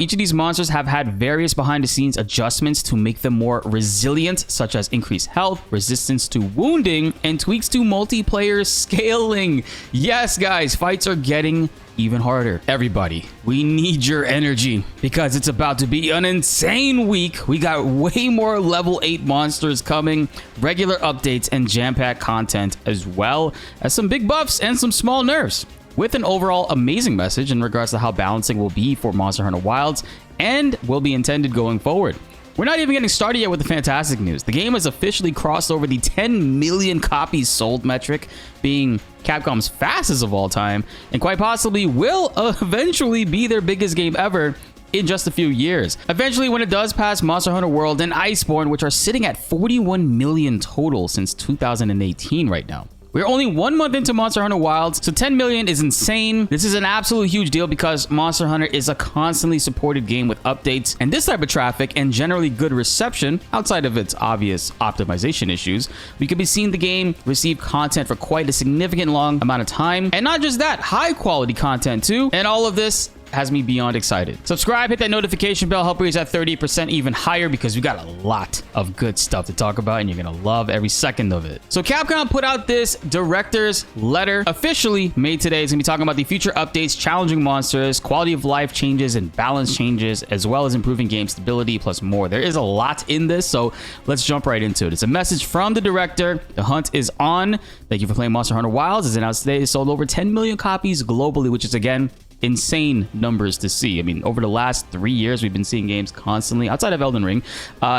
each of these monsters have had various behind-the-scenes adjustments to make them more resilient, such as increased health, resistance to wounding, and tweaks to multiplayer scaling. Yes, guys, fights are getting even harder. Everybody, we need your energy because it's about to be an insane week. We got way more level 8 monsters coming, regular updates, and jam-packed content, as well as some big buffs and some small nerfs, with an overall amazing message in regards to how balancing will be for Monster Hunter Wilds and will be intended going forward. We're not even getting started yet with the fantastic news. The game has officially crossed over the 10 million copies sold metric, being Capcom's fastest of all time, and quite possibly will eventually be their biggest game ever in just a few years. Eventually, when it does pass Monster Hunter World and Iceborne, which are sitting at 41 million total since 2018 right now. We're only 1 month into Monster Hunter Wilds, so 10 million is insane. This is an absolute huge deal because Monster Hunter is a constantly supported game with updates and this type of traffic and generally good reception outside of its obvious optimization issues. We could be seeing the game receive content for quite a significant long amount of time, and not just that, high quality content too. And all of this has me beyond excited. Subscribe, hit that notification bell, help raise that 30% even higher because we got a lot of good stuff to talk about and you're gonna love every second of it. So Capcom put out this director's letter officially made today. It's gonna be talking about the future updates, challenging monsters, quality of life changes, and balance changes, as well as improving game stability, plus more. There is a lot in this, so let's jump right into it. It's a message from the director. The hunt is on. Thank you for playing Monster Hunter Wilds. As announced today, it sold over 10 million copies globally, which is again insane numbers to see. I mean, over the last 3 years, we've been seeing games constantly outside of Elden Ring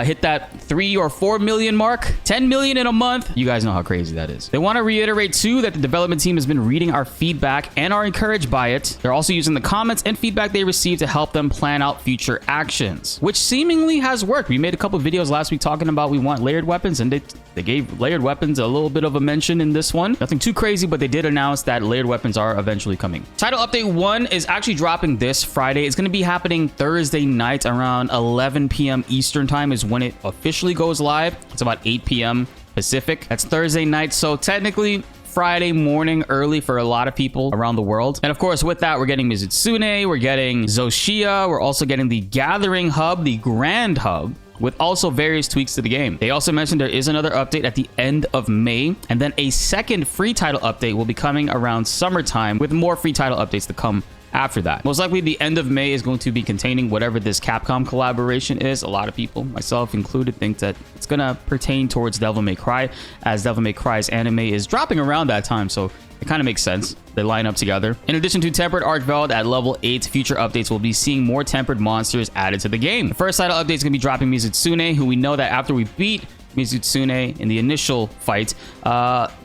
hit that 3 or 4 million mark. 10 million in a month. You guys know how crazy that is. They want to reiterate too that the development team has been reading our feedback and are encouraged by it. They're also using the comments and feedback they received to help them plan out future actions, which seemingly has worked. We made a couple of videos last week talking about we want layered weapons, and they gave layered weapons a little bit of a mention in this one. Nothing too crazy, but they did announce that layered weapons are eventually coming. Title update 1 is actually dropping this Friday. It's going to be happening Thursday night around 11 p.m. Eastern time is when it officially goes live. It's about 8 p.m. Pacific. That's Thursday night, so technically Friday morning early for a lot of people around the world. And of course, with that, we're getting Mizutsune, we're getting Zoshia, we're also getting the Gathering Hub, the Grand Hub, with also various tweaks to the game. They also mentioned there is another update at the end of May, and then a second free title update will be coming around summertime, with more free title updates to come after that. Most likely the end of May is going to be containing whatever this Capcom collaboration is. A lot of people, myself included, think that it's gonna pertain towards Devil May Cry, as Devil May Cry's anime is dropping around that time, so it kind of makes sense. They line up together. In addition to Tempered Arkveld at level 8, future updates will be seeing more tempered monsters added to the game. The first title update is going to be dropping Mizutsune, who we know that after we beat Mizutsune in the initial fight,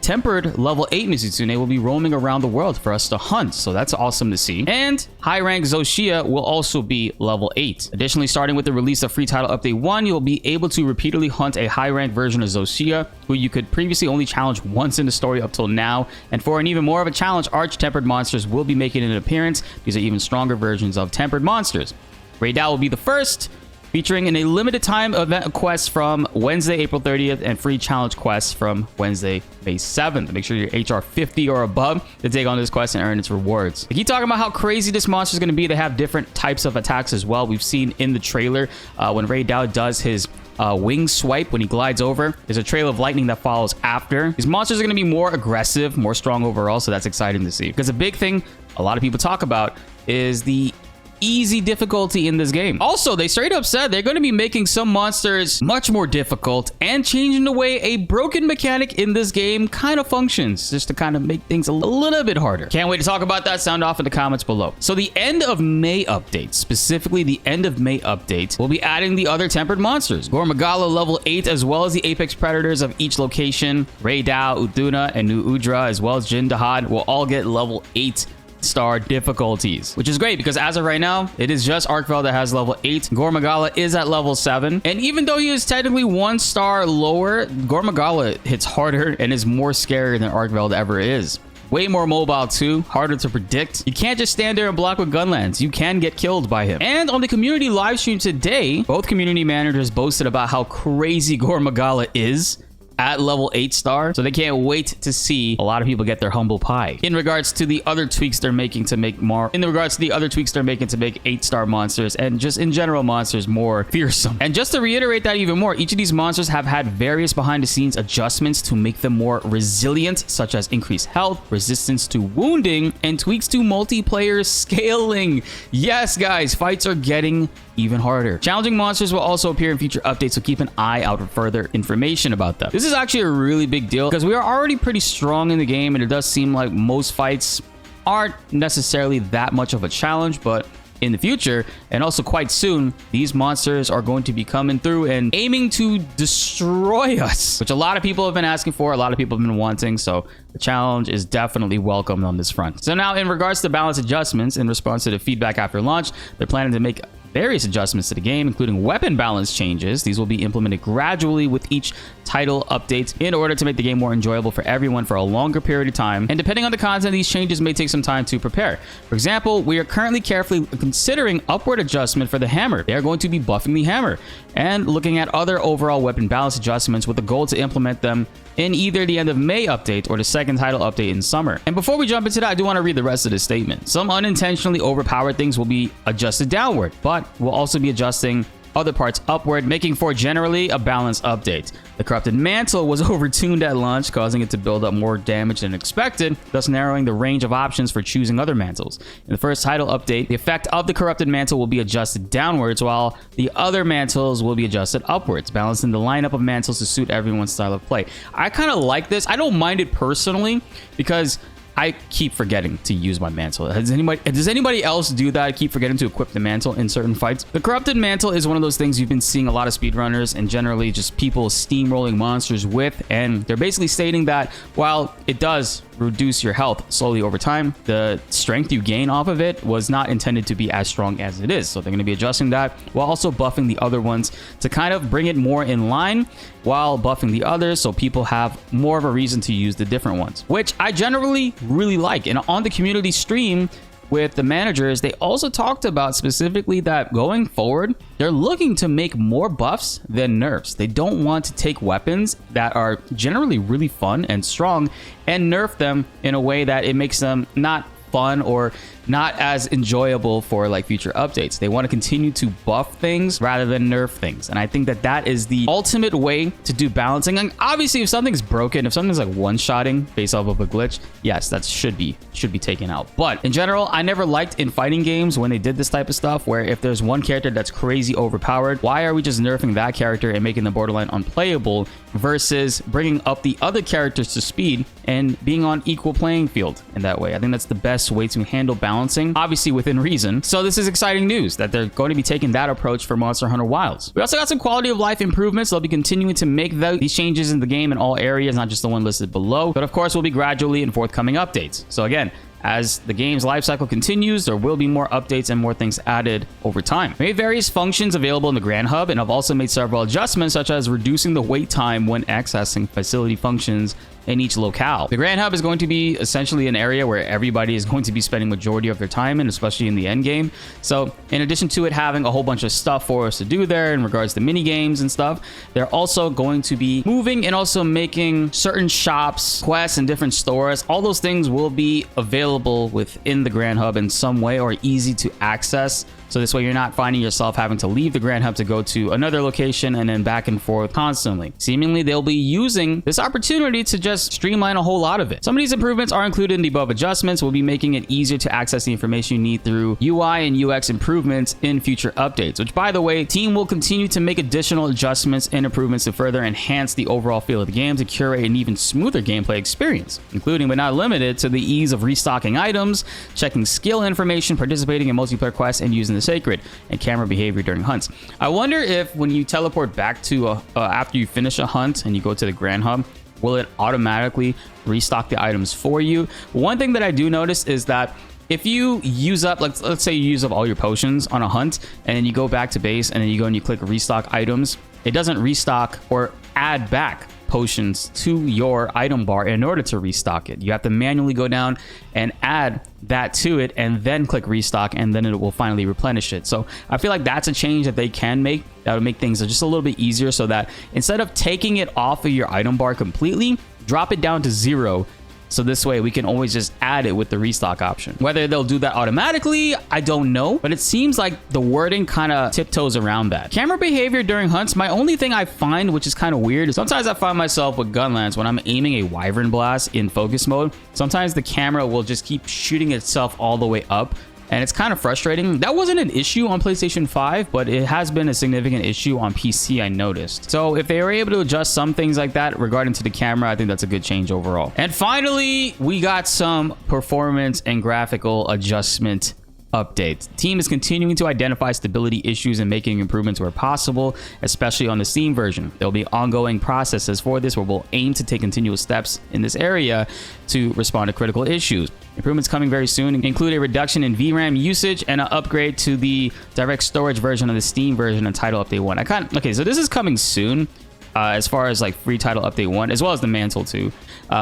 tempered level 8 Mizutsune will be roaming around the world for us to hunt, so that's awesome to see. And high rank Zoshia will also be level 8. Additionally, starting with the release of free title update 1, you'll be able to repeatedly hunt a high rank version of Zoshia, who you could previously only challenge once in the story up till now. And for an even more of a challenge, arch tempered monsters will be making an appearance. These are even stronger versions of tempered monsters. Raidal will be the first, featuring in a limited time event quest from Wednesday, April 30th, and free challenge quests from Wednesday, May 7th. Make sure you're HR 50 or above to take on this quest and earn its rewards. They keep talking about how crazy this monster is going to be. They have different types of attacks as well. We've seen in the trailer when Raidal does his wing swipe when he glides over, there's a trail of lightning that follows after. These monsters are going to be more aggressive, more strong overall, so that's exciting to see. Because a big thing a lot of people talk about is the easy difficulty in this game. Also, they straight up said they're going to be making some monsters much more difficult and changing the way a broken mechanic in this game kind of functions, just to kind of make things a little bit harder. Can't wait to talk about that. Sound off in the comments below. So the end of May update, specifically the end of May update, will be adding the other tempered monsters. Gormagala level 8, as well as the apex predators of each location. Raidal, Uduna, and New Udra, as well as Jin Dahad, will all get level 8 star difficulties, which is great because as of right now, it is just Arkveld that has level 8. Gormagala is at level 7, and even though he is technically 1 star lower, Gormagala hits harder and is more scary than Arkveld ever is. Way more mobile too, harder to predict. You can't just stand there and block with gunlands. You can get killed by him. And on the community live stream today, both community managers boasted about how crazy Gormagala is. at level 8 star, so they can't wait to see a lot of people get their humble pie. In regards to the other tweaks they're making to make 8-star monsters and just in general monsters more fearsome. And just to reiterate that even more, each of these monsters have had various behind the scenes adjustments to make them more resilient, such as increased health, resistance to wounding, and tweaks to multiplayer scaling. Yes, guys, fights are getting even harder. Challenging monsters will also appear in future updates, so keep an eye out for further information about them. This is actually a really big deal because we are already pretty strong in the game, and it does seem like most fights aren't necessarily that much of a challenge, but in the future, and also quite soon, these monsters are going to be coming through and aiming to destroy us, which a lot of people have been asking for, a lot of people have been wanting, so the challenge is definitely welcomed on this front. So now, in regards to balance adjustments, in response to the feedback after launch, they're planning to make various adjustments to the game, including weapon balance changes. These will be implemented gradually with each title update in order to make the game more enjoyable for everyone for a longer period of time. And depending on the content, these changes may take some time to prepare. For example, we are currently carefully considering upward adjustment for the hammer. They are going to be buffing the hammer and looking at other overall weapon balance adjustments with the goal to implement them in either the end of May update or the second title update in summer. And before we jump into that, I do want to read the rest of the statement. Some unintentionally overpowered things will be adjusted downward, but we'll also be adjusting other parts upward, making for generally a balanced update. The corrupted mantle was overtuned at launch, causing it to build up more damage than expected, thus narrowing the range of options for choosing other mantles. In the first title update, the effect of the corrupted mantle will be adjusted downwards, while the other mantles will be adjusted upwards, balancing the lineup of mantles to suit everyone's style of play. I kind of like this. I don't mind it personally because I keep forgetting to use my mantle. Does anybody else do that? I keep forgetting to equip the mantle in certain fights. The corrupted mantle is one of those things you've been seeing a lot of speedrunners and generally just people steamrolling monsters with, and they're basically stating that while it does reduce your health slowly over time, the strength you gain off of it was not intended to be as strong as it is. So they're going to be adjusting that while also buffing the other ones to kind of bring it more in line while buffing the others, so people have more of a reason to use the different ones, which I generally really like. And on the community stream with the managers, they also talked about specifically that going forward, they're looking to make more buffs than nerfs. They don't want to take weapons that are generally really fun and strong and nerf them in a way that it makes them not fun or not as enjoyable for like future updates. They want to continue to buff things rather than nerf things, and I think that that is the ultimate way to do balancing. And obviously, if something's broken, if something's like one-shotting based off of a glitch, yes, that should be taken out. But in general, I never liked in fighting games when they did this type of stuff, where if there's one character that's crazy overpowered, why are we just nerfing that character and making them borderline unplayable versus bringing up the other characters to speed and being on equal playing field in that way? I think that's the best way to handle balancing, obviously within reason. So this is exciting news that they're going to be taking that approach for Monster Hunter Wilds. We also got some quality of life improvements. They'll be continuing to make these changes in the game in all areas, not just the one listed below, but of course will be gradually in forthcoming updates. So again, as the game's lifecycle continues, there will be more updates and more things added over time. We made various functions available in the Grand Hub, and I've also made several adjustments, such as reducing the wait time when accessing facility functions in each locale. The Grand Hub is going to be essentially an area where everybody is going to be spending majority of their time in, especially in the end game. So in addition to it having a whole bunch of stuff for us to do there in regards to mini games and stuff, they're also going to be moving and also making certain shops, quests, and different stores. All those things will be available within the Grand Hub in some way, or easy to access. So this way you're not finding yourself having to leave the Grand Hub to go to another location and then back and forth constantly. Seemingly, they'll be using this opportunity to just streamline a whole lot of it. Some of these improvements are included in the above adjustments. We'll be making it easier to access the information you need through UI and UX improvements in future updates, which, by the way, team will continue to make additional adjustments and improvements to further enhance the overall feel of the game to curate an even smoother gameplay experience, including but not limited to the ease of restocking items, checking skill information, participating in multiplayer quests, and using the sacred and camera behavior during hunts. I wonder if when you teleport back to after you finish a hunt and you go to the Grand Hub, will it automatically restock the items for you? One thing that I do notice is that if you use up, let's say you use up all your potions on a hunt and then you go back to base and then you go and you click restock items, it doesn't restock or add back potions to your item bar in order to restock it. You have to manually go down and add that to it and then click restock, and then it will finally replenish it. So I feel like that's a change that they can make that would make things just a little bit easier, so that instead of taking it off of your item bar completely, drop it down to 0. So this way we can always just add it with the restock option. Whether they'll do that automatically, I don't know, but it seems like the wording kind of tiptoes around that. Camera behavior during hunts, my only thing I find, which is kind of weird, is sometimes I find myself with gunlands when I'm aiming a wyvern blast in focus mode, sometimes the camera will just keep shooting itself all the way up, and it's kind of frustrating. That wasn't an issue on PlayStation 5, but it has been a significant issue on PC, I noticed. So if they were able to adjust some things like that regarding to the camera, I think that's a good change overall. And finally, we got some performance and graphical adjustment updates. The team is continuing to identify stability issues and making improvements where possible, especially on the Steam version. There'll be ongoing processes for this where we'll aim to take continual steps in this area to respond to critical issues. Improvements coming very soon include a reduction in VRAM usage and an upgrade to the direct storage version of the Steam version and Title Update 1. Okay, so this is coming soon. As far as like free Title Update 1, as well as the mantle too.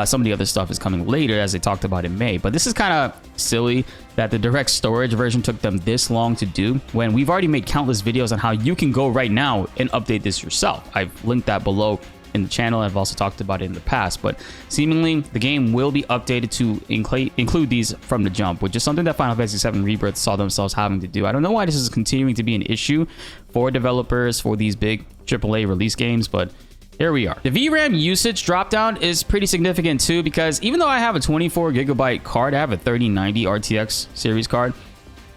Some of the other stuff is coming later, as they talked about in May. But this is kind of silly that the direct storage version took them this long to do, when we've already made countless videos on how you can go right now and update this yourself. I've linked that below in the channel. I've also talked about it in the past, but seemingly the game will be updated to include these from the jump, which is something that Final Fantasy VII Rebirth saw themselves having to do. I don't know why this is continuing to be an issue for developers for these big AAA release games, but here we are. The VRAM usage dropdown is pretty significant too, because even though I have a 24 gigabyte card, I have a 3090 RTX series card,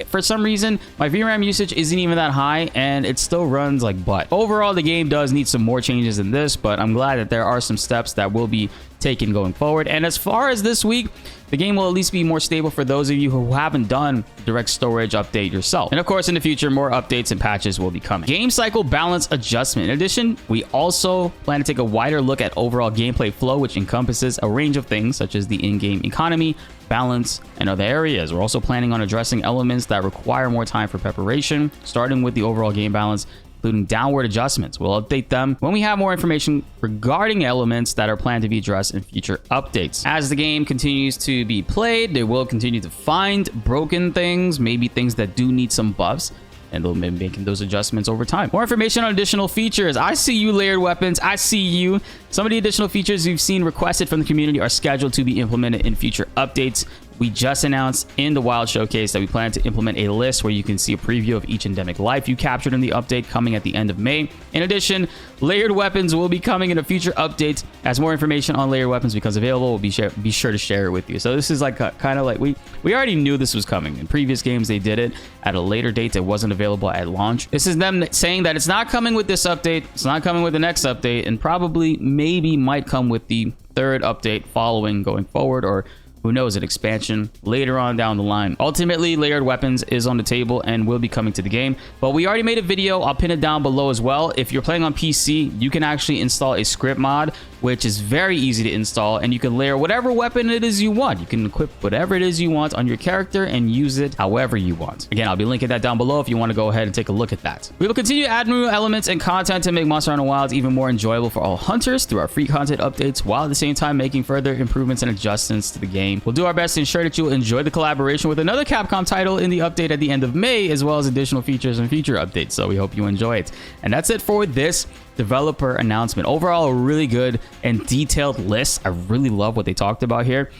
for some reason my VRAM usage isn't even that high and it still runs like butt. Overall, the game does need some more changes in this, but I'm glad that there are some steps that will be taken going forward. And as far as this week, the game will at least be more stable for those of you who haven't done direct storage update yourself. And of course, in the future, more updates and patches will be coming. Game cycle balance adjustment. In addition, we also plan to take a wider look at overall gameplay flow, which encompasses a range of things such as the in-game economy, balance, and other areas. We're also planning on addressing elements that require more time for preparation, starting with the overall game balance, including downward adjustments. We'll update them when we have more information regarding elements that are planned to be addressed in future updates. As the game continues to be played, they will continue to find broken things, maybe things that do need some buffs, and they'll be making those adjustments over time. More information on additional features. I see you, layered weapons. I see you. Some of the additional features you've seen requested from the community are scheduled to be implemented in future updates. We just announced in the Wild Showcase that we plan to implement a list where you can see a preview of each endemic life you captured in the update coming at the end of May. In addition, layered weapons will be coming in a future update. As more information on layered weapons becomes available, we'll be sure to share it with you. So this is like kind of like we already knew this was coming. In previous games, they did it at a later date. It wasn't available at launch. This is them saying that it's not coming with this update. It's not coming with the next update, and probably maybe might come with the third update following going forward, or who knows, an expansion later on down the line. Ultimately, layered weapons is on the table and will be coming to the game, but we already made a video. I'll pin it down below as well. If you're playing on PC, you can actually install a script mod, which is very easy to install, and you can layer whatever weapon it is you want. You can equip whatever it is you want on your character and use it however you want. Again, I'll be linking that down below if you want to go ahead and take a look at that. We will continue to add new elements and content to make Monster Hunter Wilds even more enjoyable for all hunters through our free content updates, while at the same time making further improvements and adjustments to the game. We'll do our best to ensure that you'll enjoy the collaboration with another Capcom title in the update at the end of May, as well as additional features and future updates. So we hope you enjoy it. And that's it for this developer announcement. Overall, a really good and detailed list. I really love what they talked about here.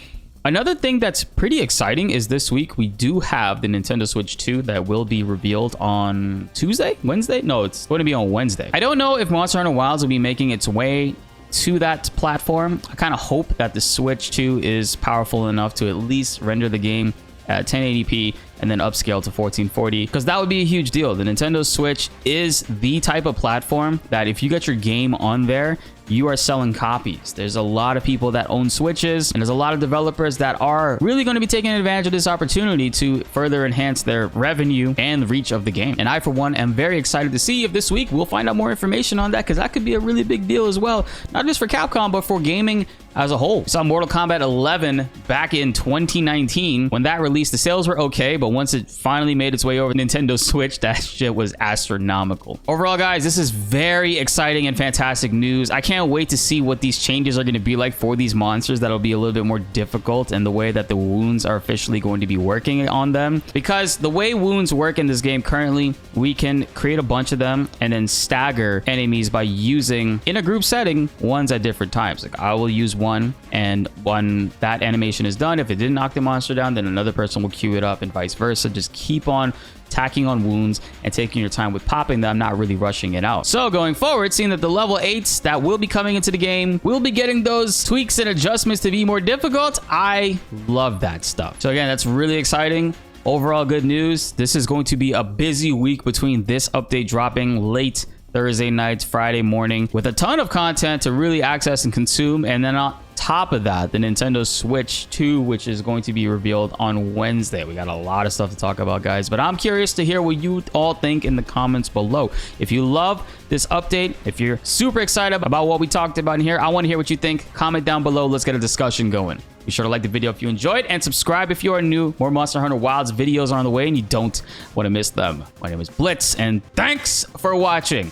Another thing that's pretty exciting is this week we do have the Nintendo Switch 2 that will be revealed on Wednesday? No, it's going to be on Wednesday. I don't know if Monster Hunter Wilds will be making its way to that platform. I kind of hope that the Switch 2 is powerful enough to at least render the game at 1080p and then upscale to 1440, because that would be a huge deal. The Nintendo Switch is the type of platform that if you get your game on there, you are selling copies. There's a lot of people that own Switches, and there's a lot of developers that are really going to be taking advantage of this opportunity to further enhance their revenue and the reach of the game. And I, for one, am very excited to see if this week we'll find out more information on that, because that could be a really big deal as well, not just for Capcom, but for gaming as a whole. We saw Mortal Kombat 11 back in 2019. When that released, the sales were okay, but once it finally made its way over to Nintendo Switch, that shit was astronomical. Overall, guys, this is very exciting and fantastic news. I can't wait to see what these changes are going to be like for these monsters. That'll be a little bit more difficult, and the way that the wounds are officially going to be working on them. Because the way wounds work in this game currently, we can create a bunch of them and then stagger enemies by using, in a group setting, ones at different times. Like I will use one, and when that animation is done, if it didn't knock the monster down, then another person will queue it up and vice versa. Just keep on tacking on wounds and taking your time with popping them, not really rushing it out. So going forward, seeing that the level 8s that will be coming into the game will be getting those tweaks and adjustments to be more difficult, I love that stuff. So again, that's really exciting. Overall, good news. This is going to be a busy week between this update dropping late Thursday night, Friday morning, with a ton of content to really access and consume. And then on top of that, the Nintendo Switch 2, which is going to be revealed on Wednesday. We got a lot of stuff to talk about, guys, but I'm curious to hear what you all think in the comments below. If you love this update, if you're super excited about what we talked about in here, I want to hear what you think. Comment down below. Let's get a discussion going. Be sure to like the video if you enjoyed, and subscribe if you are new. More Monster Hunter Wilds videos are on the way, and you don't want to miss them. My name is BltzZ, and thanks for watching.